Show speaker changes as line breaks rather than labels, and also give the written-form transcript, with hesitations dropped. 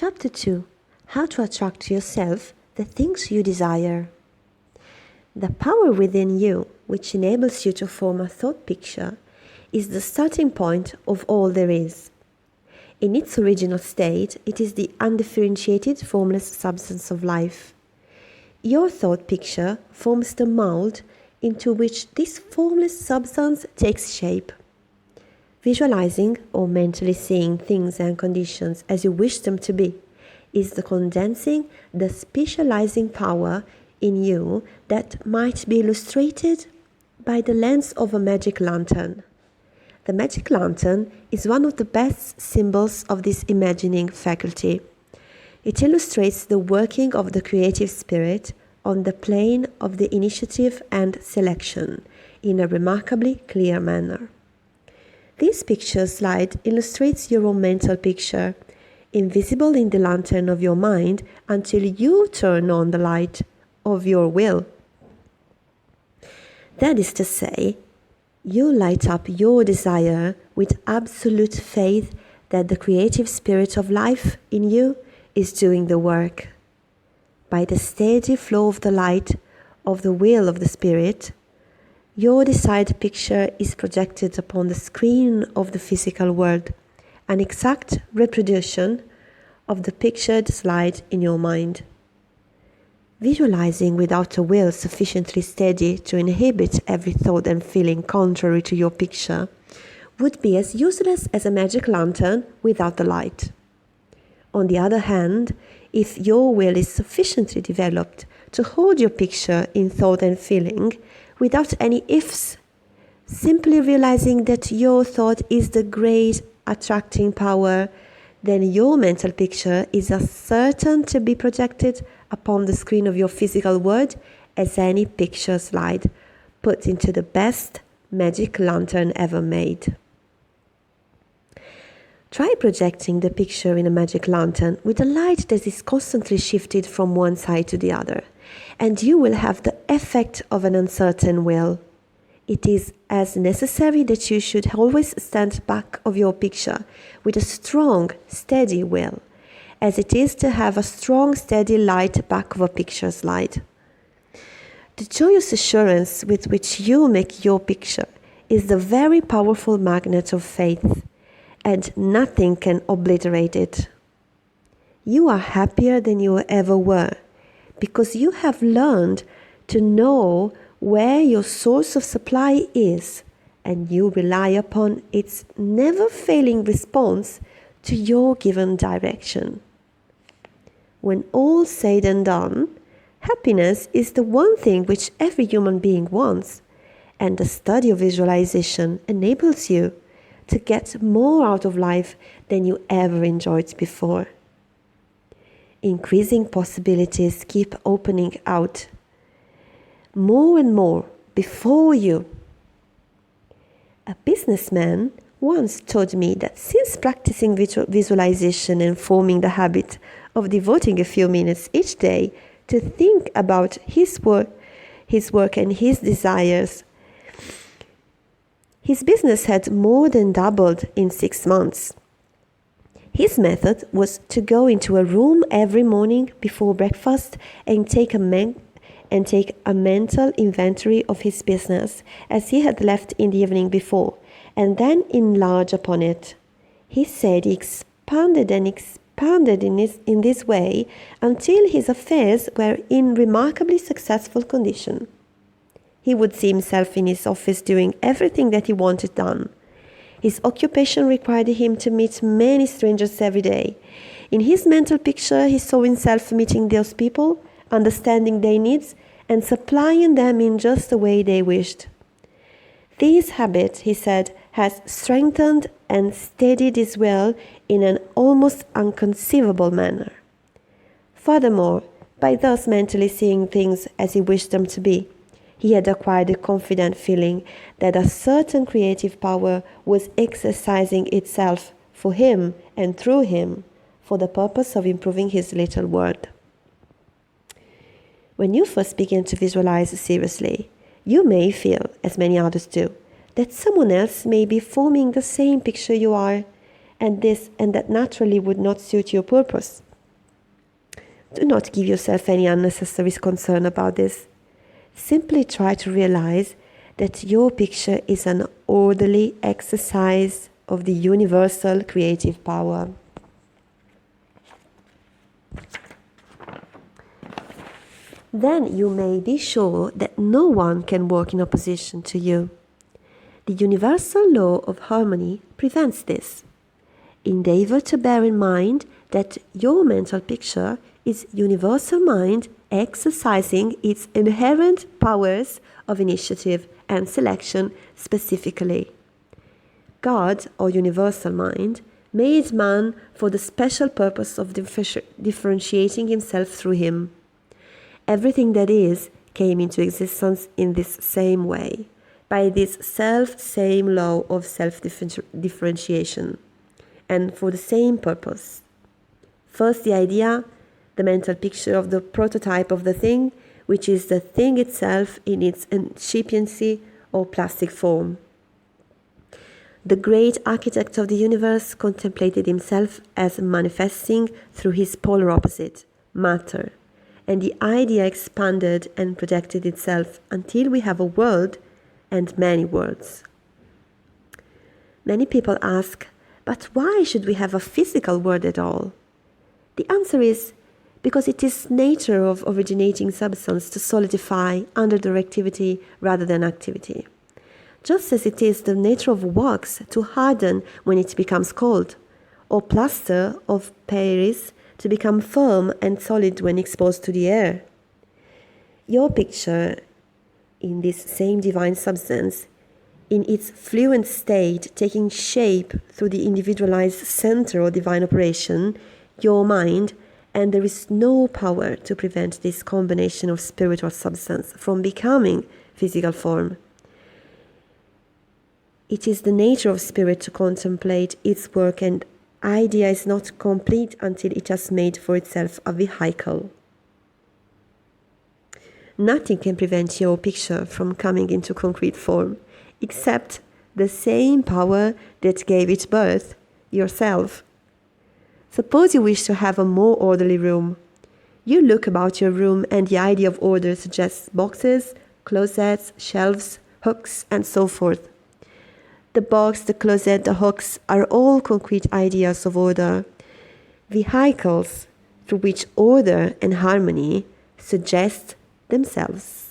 Chapter 2: How to attract to yourself the things you desire. The power within you, which enables you to form a thought picture, is the starting point of all there is. In its original state, it is the undifferentiated, formless substance of life. Your thought picture forms the mold into which this formless substance takes shape. Visualizing or mentally seeing things and conditions as you wish them to be is the condensing, the specializing power in you that might be illustrated by the lens of a magic lantern. The magic lantern is one of the best symbols of this imagining faculty. It illustrates the working of the creative spirit on the plane of the initiative and selection in a remarkably clear manner. This picture slide illustrates your own mental picture, invisible in the lantern of your mind until you turn on the light of your will. That is to say, you light up your desire with absolute faith that the creative spirit of life in you is doing the work. By the steady flow of the light of the will of the spirit, your desired picture is projected upon the screen of the physical world, an exact reproduction of the pictured slide in your mind. Visualizing without a will sufficiently steady to inhibit every thought and feeling contrary to your picture would be as useless as a magic lantern without the light. On the other hand, if your will is sufficiently developed to hold your picture in thought and feeling without any ifs, simply realizing that your thought is the great attracting power, then your mental picture is as certain to be projected upon the screen of your physical world as any picture slide put into the best magic lantern ever made. Try projecting the picture in a magic lantern with a light that is constantly shifted from one side to the other, and you will have the effect of an uncertain will. It is as necessary that you should always stand back of your picture with a strong, steady will, as it is to have a strong, steady light back of a picture slide. The joyous assurance with which you make your picture is the very powerful magnet of faith, and nothing can obliterate it. You are happier than you ever were, because you have learned to know where your source of supply is, and you rely upon its never-failing response to your given direction. When all said and done, happiness is the one thing which every human being wants, and the study of visualization enables you to get more out of life than you ever enjoyed before. Increasing possibilities keep opening out more and more before you. A businessman once told me that since practicing visualization and forming the habit of devoting a few minutes each day to think about his work and his desires, his business had more than doubled in 6 months. His method was to go into a room every morning before breakfast and take a mental inventory of his business as he had left in the evening before, and then enlarge upon it. He said he expanded and expanded in this way until his affairs were in remarkably successful condition. He would see himself in his office doing everything that he wanted done. His occupation required him to meet many strangers every day. In his mental picture, he saw himself meeting those people, understanding their needs, and supplying them in just the way they wished. This habit, he said, has strengthened and steadied his will in an almost inconceivable manner. Furthermore, by thus mentally seeing things as he wished them to be, he had acquired a confident feeling that a certain creative power was exercising itself for him and through him for the purpose of improving his little world. When you first begin to visualize seriously, you may feel, as many others do, that someone else may be forming the same picture you are, and that naturally would not suit your purpose. Do not give yourself any unnecessary concern about this. Simply try to realize that your picture is an orderly exercise of the universal creative power. Then you may be sure that no one can work in opposition to you. The universal law of harmony prevents this. Endeavor to bear in mind that your mental picture is universal mind exercising its inherent powers of initiative and selection specifically. God, or universal mind, made man for the special purpose of differentiating himself through him. Everything that is came into existence in this same way, by this same law of self-differentiation, and for the same purpose. First, the idea, the mental picture of the prototype of the thing, which is the thing itself in its incipiency or plastic form. The great architect of the universe contemplated himself as manifesting through his polar opposite, matter, and the idea expanded and projected itself until we have a world and many worlds. Many people ask, but why should we have a physical world at all? The answer is because it is nature of originating substance to solidify under directivity rather than activity. Just as it is the nature of wax to harden when it becomes cold, or plaster of Paris to become firm and solid when exposed to the air. Your picture, in this same divine substance, in its fluent state, taking shape through the individualized center or divine operation, your mind, and there is no power to prevent this combination of spiritual substance from becoming physical form. It is the nature of spirit to contemplate its work, and idea is not complete until it has made for itself a vehicle. Nothing can prevent your picture from coming into concrete form, except the same power that gave it birth, yourself. Suppose you wish to have a more orderly room. You look about your room and the idea of order suggests boxes, closets, shelves, hooks, and so forth. The box, the closet, the hooks are all concrete ideas of order, vehicles through which order and harmony suggest themselves.